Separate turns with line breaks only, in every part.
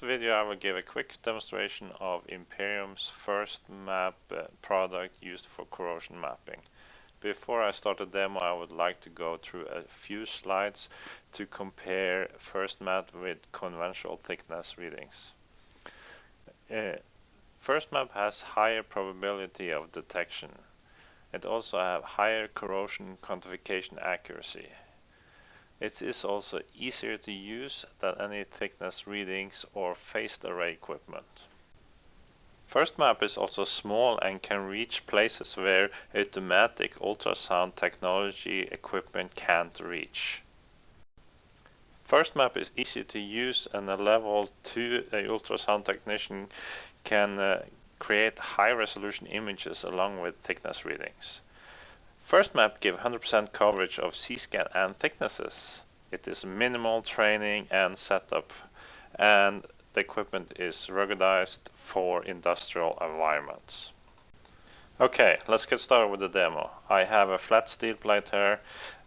video I will give a quick demonstration of Imperium's FirstMap product used for corrosion mapping. Before I start the demo, I would like to go through a few slides to compare FirstMap with conventional thickness readings. FirstMap has higher probability of detection. It also has higher corrosion quantification accuracy. It is also easier to use than any thickness readings or phased array equipment. FirstMap is also small and can reach places where automatic ultrasound technology equipment can't reach. FirstMap is easy to use, and a level 2 ultrasound technician can create high resolution images along with thickness readings. FirstMap gives 100% coverage of C-scan and thicknesses. It is minimal training and setup, and the equipment is ruggedized for industrial environments. Okay, let's get started with the demo. I have a flat steel plate here,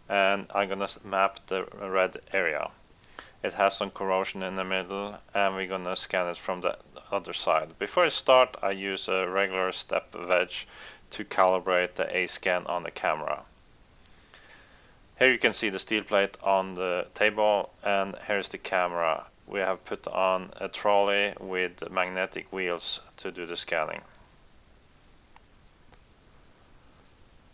and I'm gonna map the red area. It has some corrosion in the middle, and we're gonna scan it from the other side. Before I start, I use a regular step wedge to calibrate the A-scan on the camera. Here you can see the steel plate on the table, and here's the camera. We have put on a trolley with magnetic wheels to do the scanning.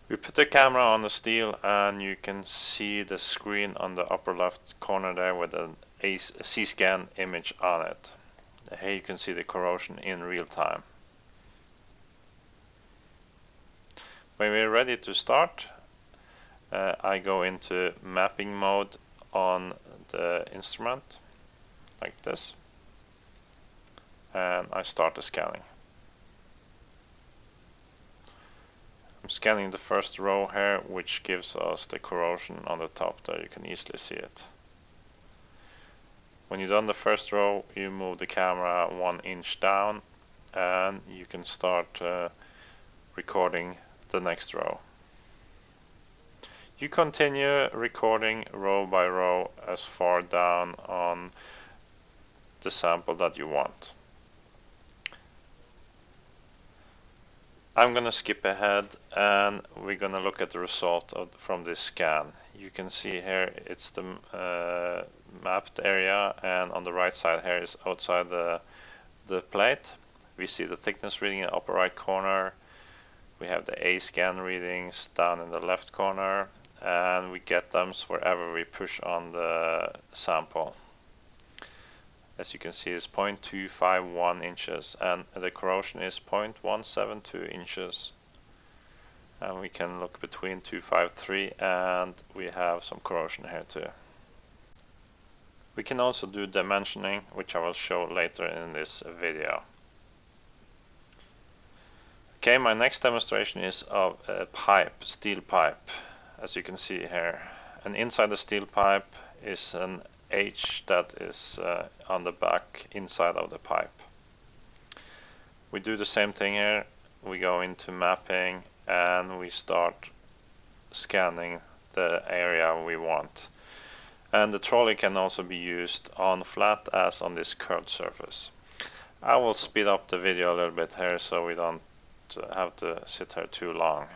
We put the camera on the steel, and you can see the screen on the upper left corner there with a C-scan image on it. Here you can see the corrosion in real time. When we're ready to start, I go into mapping mode on the instrument, like this, and I start the scanning. I'm scanning the first row here, which gives us the corrosion on the top there. You can easily see it. When you've done the first row, you move the camera 1 inch down, and you can start recording the next row. You continue recording row by row as far down on the sample that you want. I'm gonna skip ahead, and we're gonna look at the result from this scan. You can see here it's the mapped area, and on the right side here is outside the plate. We see the thickness reading in the upper right corner. We have the A-scan readings down in the left corner, and we get them wherever we push on the sample. As you can see, it's 0.251 inches, and the corrosion is 0.172 inches. And we can look between 253, and we have some corrosion here too. We can also do dimensioning, which I will show later in this video. Okay, my next demonstration is of a pipe, steel pipe, as you can see here. And inside the steel pipe is an H that is on the back inside of the pipe. We do the same thing here. We go into mapping, and we start scanning the area we want. And the trolley can also be used on flat as on this curved surface. I will speed up the video a little bit here so we don't have to sit here too long.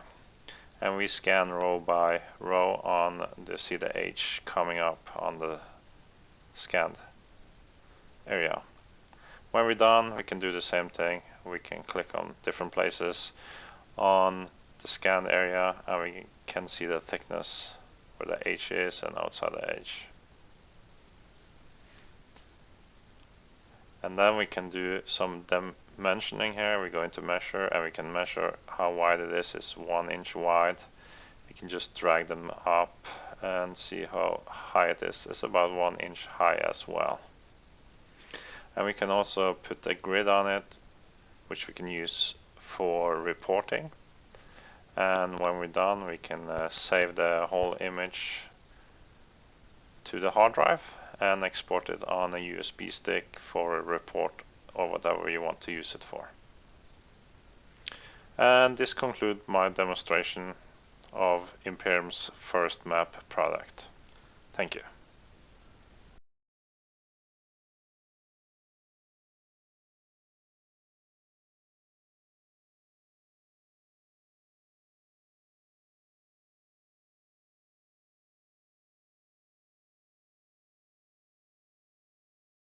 And we scan row by row on see the H coming up on the scanned area. When we're done, we can do the same thing. We can click on different places on the scanned area, and we can see the thickness where the H is and outside the H. And then we can do some dimensioning here. We go into measure, and we can measure how wide it is. It's 1 inch wide. We can just drag them up and see how high it is. It's about 1 inch high as well. And we can also put a grid on it, which we can use for reporting. And when we're done, we can save the whole image to the hard drive and export it on a USB stick for a report or whatever you want to use it for. And this concludes my demonstration of Imperium's FirstMap product. Thank you.